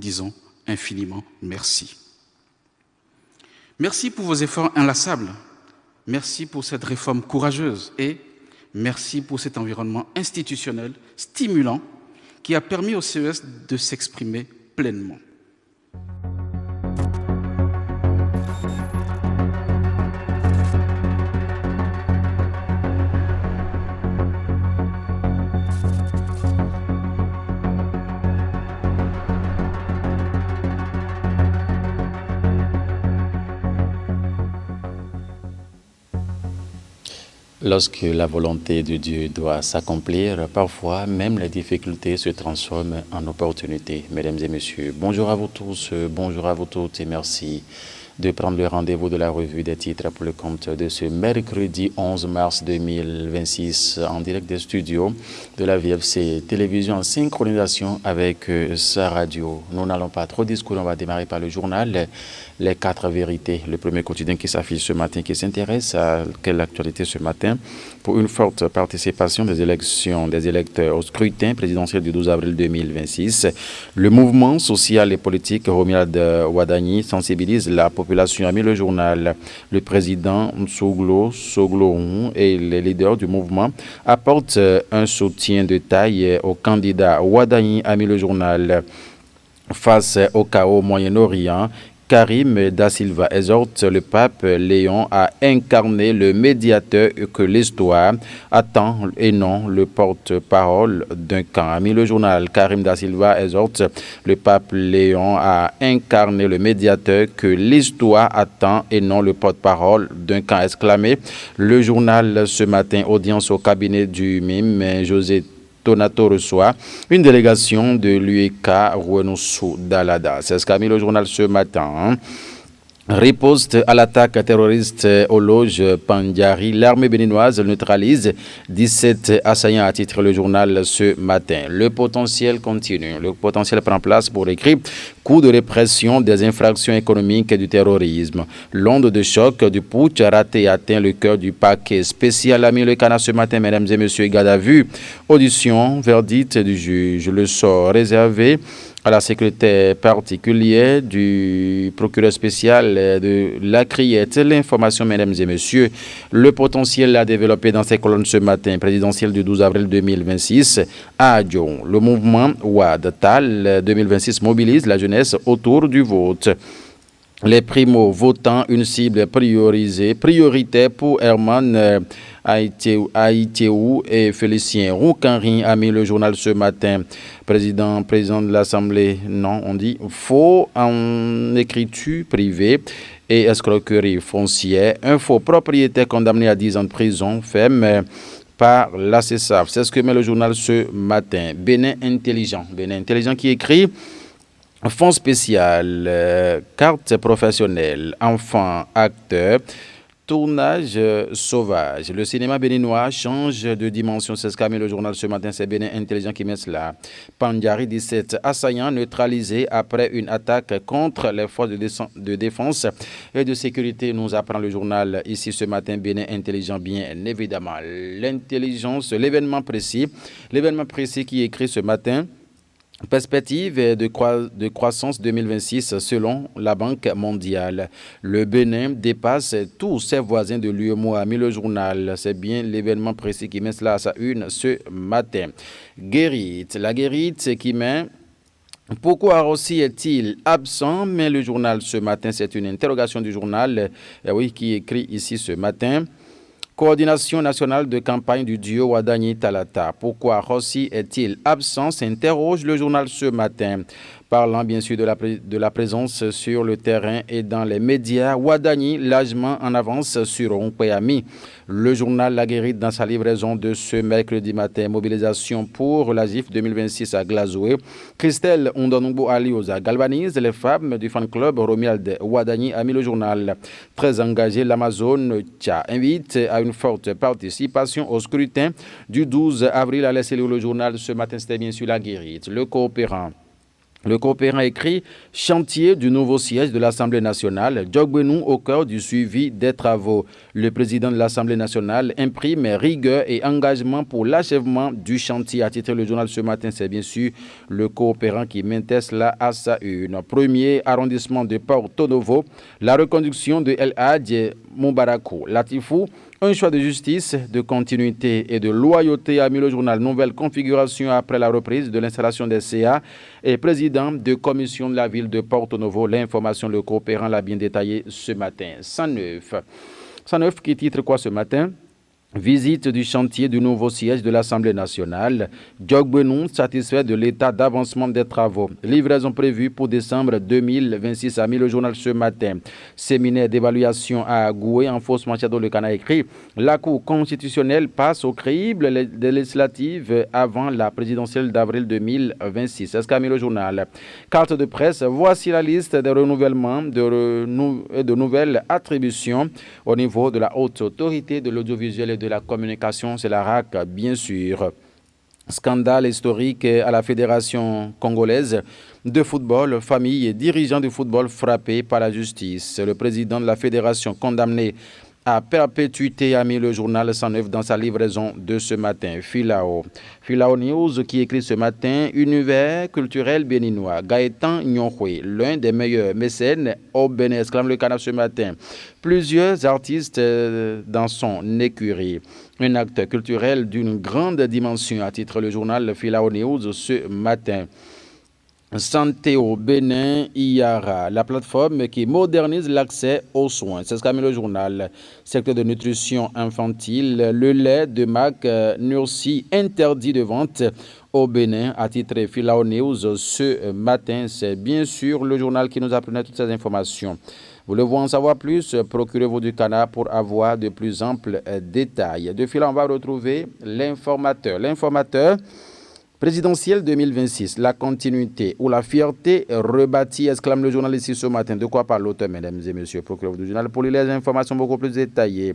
disons infiniment merci. Merci pour vos efforts inlassables. Merci pour cette réforme courageuse et merci pour cet environnement institutionnel stimulant qui a permis au CES de s'exprimer pleinement. Lorsque la volonté de Dieu doit s'accomplir, parfois même les difficultés se transforment en opportunités. Mesdames et messieurs, bonjour à vous tous, bonjour à vous toutes et merci de prendre le rendez-vous de la revue des titres pour le compte de ce mercredi 11 mars 2026 en direct des studios de la VFC Télévision en synchronisation avec sa radio. Nous n'allons pas trop discuter, on va démarrer par le journal Les 4 vérités, le premier quotidien qui s'affiche ce matin, qui s'intéresse à quelle actualité ce matin pour une forte participation des élections des électeurs au scrutin présidentiel du 12 avril 2026. Le mouvement social et politique Romuald Wadagni sensibilise la population, a mis le journal. Le président Soglo et les leaders du mouvement apportent un soutien de taille au candidat Wadagni, a mis le journal. Face au chaos au Moyen-Orient, Karim Da Silva exhorte le pape Léon à incarner le médiateur que l'histoire attend et non le porte-parole d'un camp. A mis le journal. Karim Da Silva exhorte le pape Léon à incarner le médiateur que l'histoire attend et non le porte-parole d'un camp. Exclamé le journal ce matin. Audience au cabinet du mime José Donato reçoit une délégation de l'UEK Rouenoussou Dalada. C'est ce qu'a mis le journal ce matin. Riposte à l'attaque terroriste aux loges Pandjari. L'armée béninoise neutralise 17 assaillants, a titré le journal ce matin. Le potentiel continue. Le potentiel prend place pour écrire coup de répression des infractions économiques et du terrorisme. L'onde de choc du putsch raté atteint le cœur du paquet spécial. A mis le canard ce matin, mesdames et messieurs. Garde à vue, audition, verdict du juge. Le sort réservé à la secrétaire particulière du procureur spécial de la Criette. L'information, mesdames et messieurs, le potentiel a développé dans ses colonnes ce matin, présidentiel du 12 avril 2026 à Adjon. Le mouvement Ouad Tal 2026 mobilise la jeunesse autour du vote. Les primo-votants, une cible prioritaire pour Herman Aïtieou et Félicien Roukanri, a mis le journal ce matin. Président de l'Assemblée, non, on dit faux en écriture privée et escroquerie foncière. Un faux propriétaire condamné à 10 ans de prison ferme par la CESAF. C'est ce que met le journal ce matin. Bénin Intelligent qui écrit fonds spécial, carte professionnelle, enfants, acteurs, tournage sauvage. Le cinéma béninois change de dimension. C'est ce qu'a mis le journal ce matin. C'est Bénin Intelligent qui met cela. Pandjari, 17 assaillants neutralisés après une attaque contre les forces de défense et de sécurité. Nous apprend le journal ici ce matin. Bénin Intelligent, bien évidemment. L'intelligence, l'événement précis qui est écrit ce matin. Perspective de croissance 2026 selon la Banque mondiale. Le Bénin dépasse tous ses voisins de l'UEMOA, a mis le journal. C'est bien l'événement précis qui met cela à sa une ce matin. La guérite qui met... Pourquoi Rossi est-il absent? Mais le journal ce matin, c'est une interrogation du journal qui écrit ici ce matin. Coordination nationale de campagne du duo Wadagni Talata. Pourquoi Rossi est-il absent? S'interroge le journal ce matin. Parlant bien sûr de la présence sur le terrain et dans les médias, Wadagni largement en avance sur Onkpeyami. Le journal La Guérite dans sa livraison de ce mercredi matin. Mobilisation pour la GIF 2026 à Glazoué. Christelle Ondonungbo Alioza galvanise les femmes du fan club Romuald Wadagni, a mis le journal. Très engagé, l'Amazon Tcha invite à une forte participation au scrutin du 12 avril. À laisser le journal ce matin, c'était bien sûr La Guérite. Le coopérant. Le coopérant écrit « Chantier du nouveau siège de l'Assemblée nationale, Djogbenou au cœur du suivi des travaux ». Le président de l'Assemblée nationale imprime rigueur et engagement pour l'achèvement du chantier. A titré le journal ce matin, c'est bien sûr le coopérant qui maintient cela à sa une. Premier arrondissement de Porto Novo, la reconduction de El Hadj Moubarakou Latifou. Un choix de justice, de continuité et de loyauté a mis le journal Nouvelle configuration après la reprise de l'installation des CA et président de commission de la ville de Porto Novo. L'information, le coopérant l'a bien détaillé ce matin. 109 qui titre quoi ce matin? Visite du chantier du nouveau siège de l'Assemblée nationale. Djogbenou satisfait de l'état d'avancement des travaux. Livraison prévue pour décembre 2026 a mis le journal ce matin. Séminaire d'évaluation à Goué en fausse manchette dans le Canard écrit. La Cour constitutionnelle passe au crible des législatives avant la présidentielle d'avril 2026. C'est ce qu'a mis le journal. Carte de presse. Voici la liste des renouvellements de nouvelles attributions au niveau de la haute autorité de l'audiovisuel et de la communication, c'est la RAC, bien sûr. Scandale historique à la Fédération congolaise de football. Famille et dirigeants du football frappés par la justice. Le président de la fédération condamné à perpétuité a mis le journal 109 dans sa livraison de ce matin. Filao News qui écrit ce matin « Univers culturel béninois ». Gaëtan Nyonhwe, l'un des meilleurs mécènes au Bénin, exclame le Canard ce matin. Plusieurs artistes dans son écurie. Un acte culturel d'une grande dimension, à titre le journal Filao News ce matin. Santé au Bénin, IARA, la plateforme qui modernise l'accès aux soins. C'est ce qu'a mis le journal. Secteur de nutrition infantile, le lait de marque Nursi interdit de vente au Bénin, a titré Filao News ce matin. C'est bien sûr le journal qui nous apprenait toutes ces informations. Vous le voulez en savoir plus, procurez-vous du Canard pour avoir de plus amples détails. De fil, on va retrouver l'informateur. L'informateur présidentiel 2026, la continuité ou la fierté rebâtie, exclame le journal ici ce matin. De quoi parle l'auteur, mesdames et messieurs, procureur du journal, pour lire les informations beaucoup plus détaillées.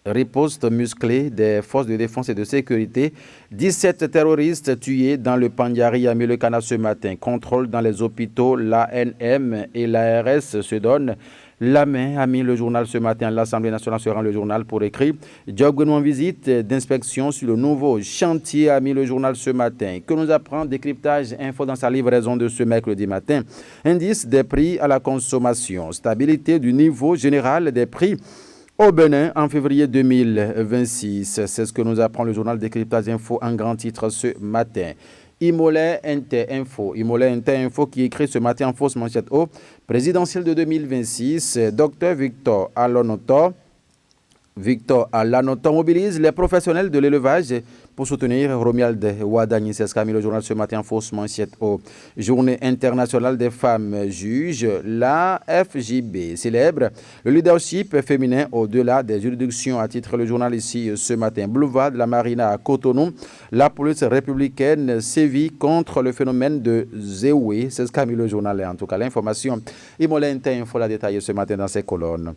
Riposte musclée des forces de défense et de sécurité. 17 terroristes tués dans le Pandiari a mis le Canard ce matin. Contrôle dans les hôpitaux, l'ANM et l'ARS se donnent la main, a mis le journal ce matin. L'Assemblée nationale se rend le journal pour écrire. Djogbenou en visite d'inspection sur le nouveau chantier, a mis le journal ce matin. Que nous apprend décryptage info dans sa livraison de ce mercredi matin. Indice des prix à la consommation. Stabilité du niveau général des prix au Bénin en février 2026. C'est ce que nous apprend le journal décryptage info en grand titre ce matin. Imolé Inter-Info qui écrit ce matin en fausse manchette au présidentiel de 2026, Dr Victor Alanoto mobilise les professionnels de l'élevage pour soutenir Romuald Wadani. C'est ce qu'a mis le journal ce matin en fausse manchette au Journée internationale des femmes juges. La FJB célèbre le leadership féminin au-delà des juridictions, à titre le journal ici ce matin. Boulevard de la Marina à Cotonou, la police républicaine sévit contre le phénomène de Zéoué. C'est ce qu'a mis le journal, en tout cas l'information. Imolente Info l'a détaillé ce matin dans ses colonnes.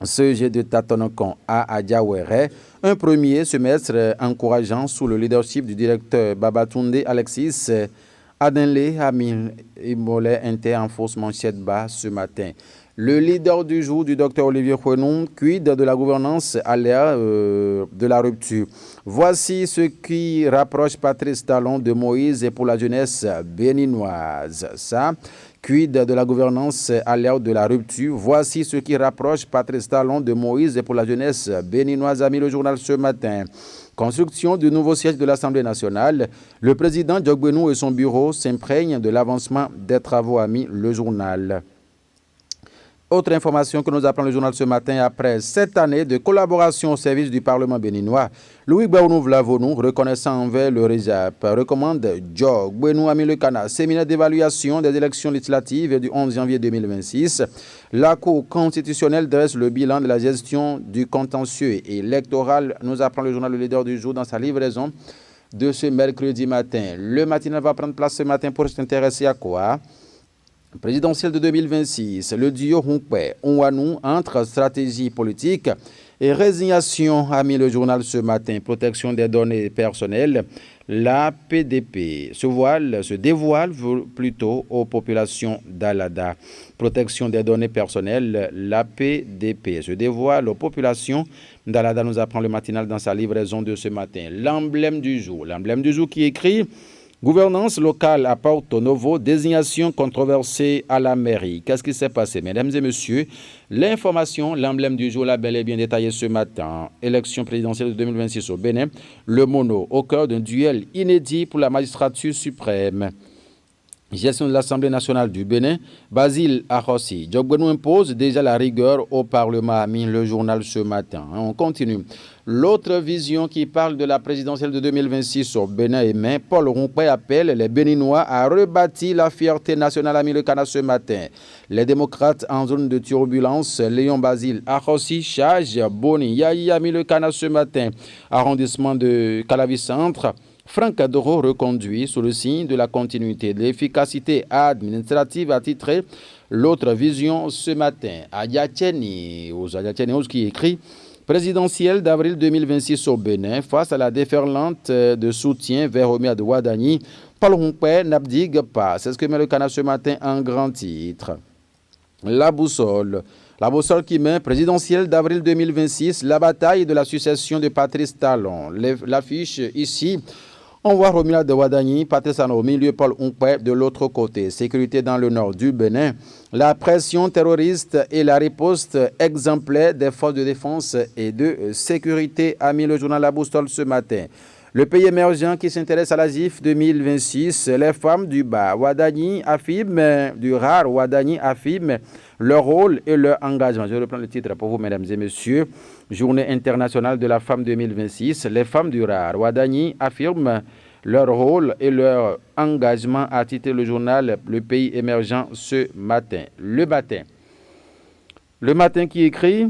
Ce jet de tâtonnement à Adiawere, un premier semestre encourageant sous le leadership du directeur Babatunde Alexis Adenle Amil Imolé Inter en fausse manchette bas ce matin. Le leader du jour du docteur Olivier Kouenou, quid de la gouvernance à l'ère de la rupture. Voici ce qui rapproche Patrice Talon de Moïse et pour la jeunesse béninoise. Ça, quid de la gouvernance à l'ère de la rupture. Voici ce qui rapproche Patrice Talon de Moïse et pour la jeunesse béninoise, a mis le journal ce matin. Construction du nouveau siège de l'Assemblée nationale. Le président Djogbenou et son bureau s'imprègnent de l'avancement des travaux, a mis le journal. Autre information que nous apprend le journal ce matin, après 7 années de collaboration au service du Parlement béninois, Louis Baounou Vlavonou, reconnaissant envers le REJAP, recommande Djogbenou a mis le Canard. Séminaire d'évaluation des élections législatives du 11 janvier 2026. La Cour constitutionnelle dresse le bilan de la gestion du contentieux électoral. Nous apprend le journal Le Leader du jour dans sa livraison de ce mercredi matin. Le matinal va prendre place ce matin pour s'intéresser à quoi? Présidentielle de 2026, le duo Hunkwe-Onwanou entre stratégie politique et résignation, a mis le journal ce matin. Protection des données personnelles, La PDP se dévoile plutôt aux populations d'Alada. Protection des données personnelles, la PDP se dévoile aux populations d'Alada, nous apprend le matinal dans sa livraison de ce matin. L'emblème du jour qui écrit gouvernance locale à Porto Novo, désignation controversée à la mairie. Qu'est-ce qui s'est passé, mesdames et messieurs? L'information, l'emblème du jour, l'a bel et bien détaillé ce matin. Élection présidentielle de 2026 au Bénin. Le mono au cœur d'un duel inédit pour la magistrature suprême. Gestion de l'Assemblée nationale du Bénin, Basile Arossi. Djogbenou impose déjà la rigueur au Parlement, a mis le journal ce matin. On continue. L'autre vision qui parle de la présidentielle de 2026 au Bénin et Main, Paul Rompé appelle les Béninois à rebâtir la fierté nationale, a mis le canard ce matin. Les démocrates en zone de turbulence, Léon Basile Arossi, charge Boni Yahi, a mis le canard ce matin. Arrondissement de Calavi-Centre. Franck Adoro reconduit sous le signe de la continuité de l'efficacité administrative, a titré l'autre vision ce matin. Adiatieni qui écrit présidentielle d'avril 2026 au Bénin face à la déferlante de soutien vers Omiad Ouadani. Paul Rompé n'abdigue pas. C'est ce que met le canard ce matin en grand titre. La boussole qui met présidentielle d'avril 2026, la bataille de la succession de Patrice Talon. L'affiche ici. On voit Romila de Ouadani, Patrice Talon au milieu, Paul Rompé de l'autre côté. Sécurité dans le nord du Bénin. La pression terroriste et la riposte exemplaire des forces de défense et de sécurité, a mis le journal La Boussole ce matin. Le pays émergent qui s'intéresse à la GIF 2026, les femmes du bas, Ouadani affirment, du rare Ouadani affirment leur rôle et leur engagement. Je reprends le titre pour vous, mesdames et messieurs. Journée internationale de la femme 2026, les femmes du rare, Ouadani affirment leur rôle et leur engagement, a titré le journal Le Pays émergent ce matin. Le matin qui écrit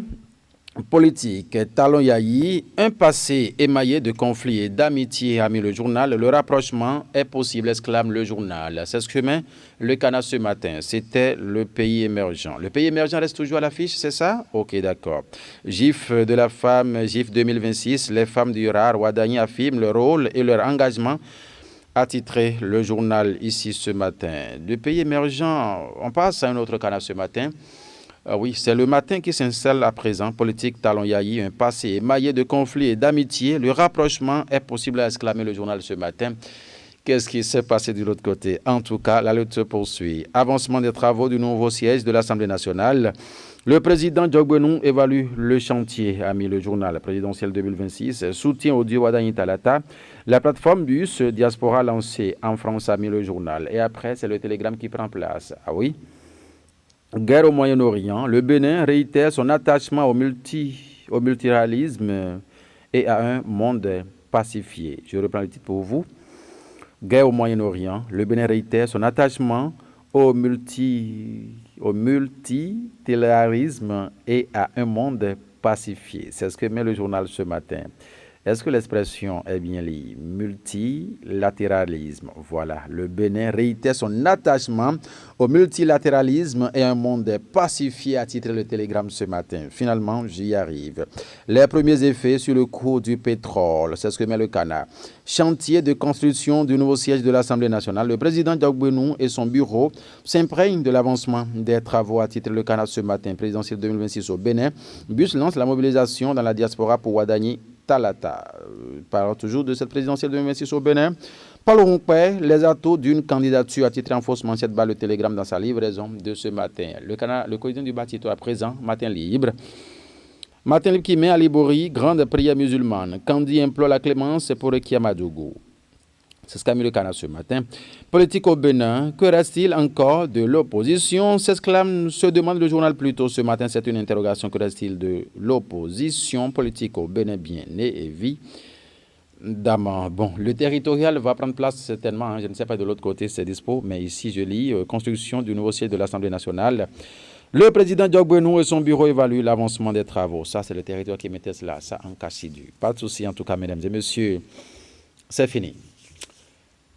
politique, Talon Yahi, un passé émaillé de conflits et d'amitié, a mis le journal. Le rapprochement est possible, exclame le journal. C'est ce que met le canard ce matin. C'était le pays émergent. Le pays émergent reste toujours à l'affiche, c'est ça? Ok, d'accord. GIF de la femme, GIF 2026, les femmes du rare, Ouadani affirment leur rôle et leur engagement, a titré le journal ici ce matin. Le pays émergent, on passe à un autre canard ce matin. Oui, c'est le matin qui s'installe à présent. Politique Talon Yahi, un passé émaillé de conflits et d'amitié. Le rapprochement est possible, a exclamé le journal ce matin. Qu'est-ce qui s'est passé de l'autre côté? En tout cas, la lutte se poursuit. Avancement des travaux du nouveau siège de l'Assemblée nationale. Le président Djogbenou évalue le chantier, a mis le journal présidentiel 2026. Soutien au dieu Ouadani Talata. La plateforme bus diaspora lancée en France, a mis le journal. Et après, c'est le télégramme qui prend place. Ah oui? Guerre au Moyen-Orient, le Bénin réitère son attachement au multilatéralisme et à un monde pacifié. Je reprends le titre pour vous. Guerre au Moyen-Orient, le Bénin réitère son attachement au multilatéralisme et à un monde pacifié. C'est ce que met le journal ce matin. Est-ce que l'expression est bien liée? Multilatéralisme. Voilà. Le Bénin réitère son attachement au multilatéralisme et un monde pacifié, a titré le télégramme ce matin. Finalement, j'y arrive. Les premiers effets sur le cours du pétrole. C'est ce que met le canard. Chantier de construction du nouveau siège de l'Assemblée nationale. Le président Djogbenou et son bureau s'imprègnent de l'avancement des travaux, a titré le canard ce matin. Présidentiel 2026 au Bénin. Bus lance la mobilisation dans la diaspora pour Ouadani Talata. Parlons toujours de cette présidentielle 2026 au Bénin. Paul Rompé, les atouts d'une candidature, à titre en fausse manchette, bat le télégramme dans sa livraison de ce matin. Le quotidien du bâtiment à présent, Matin Libre. Matin Libre qui met à Libori, grande prière musulmane. Kandi implore la clémence pour Kiamadougou. C'est ce qu'a mis le canard ce matin. Politique au Bénin, que reste-t-il encore de l'opposition? S'exclame, se demande le journal plus tôt ce matin. C'est une interrogation. Que reste-t-il de l'opposition politique au Bénin? Bien évidemment. Bon, le territorial va prendre place certainement. Hein, je ne sais pas de l'autre côté, c'est dispo. Mais ici, je lis construction du nouveau siège de l'Assemblée nationale. Le président Djogbenou et son bureau évaluent l'avancement des travaux. Ça, c'est le territoire qui mettait cela. Ça en cassidu. Pas de souci, en tout cas, mesdames et messieurs. C'est fini.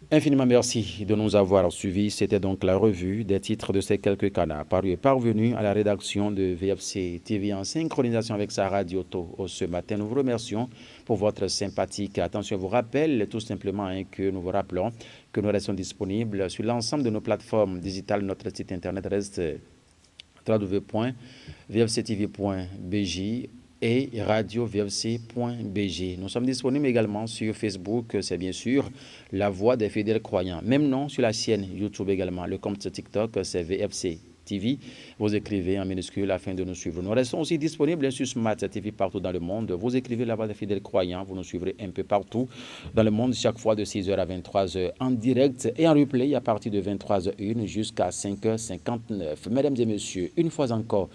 Infiniment merci de nous avoir suivis. C'était donc la revue des titres de ces quelques canards parus et parvenus à la rédaction de VFC TV en synchronisation avec sa radio ce matin. Nous vous remercions pour votre sympathique attention. Je vous rappelle tout simplement que nous vous rappelons que nous restons disponibles sur l'ensemble de nos plateformes digitales. Notre site internet reste www.vfctv.bj et radio-vfc.bg. Nous sommes disponibles également sur Facebook, c'est bien sûr La Voix des Fidèles Croyants. Même nom sur la chaîne YouTube également. Le compte TikTok, c'est VFC TV. Vous écrivez en minuscule afin de nous suivre. Nous restons aussi disponibles sur Smart TV partout dans le monde. Vous écrivez La Voix des Fidèles Croyants. Vous nous suivrez un peu partout dans le monde, chaque fois de 6h à 23h en direct et en replay à partir de 23h01 jusqu'à 5h59. Mesdames et messieurs, une fois encore,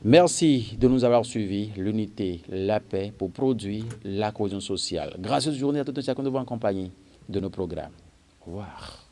merci de nous avoir suivis. L'unité, la paix pour produire la cohésion sociale. Gracieuse journée à tout un chacun de vous en compagnie de nos programmes. Au revoir.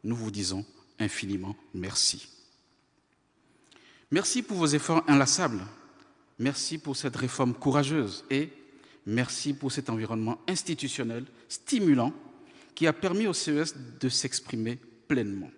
Nous vous disons infiniment merci. Merci pour vos efforts inlassables. Merci pour cette réforme courageuse et merci pour cet environnement institutionnel stimulant qui a permis au CES de s'exprimer pleinement.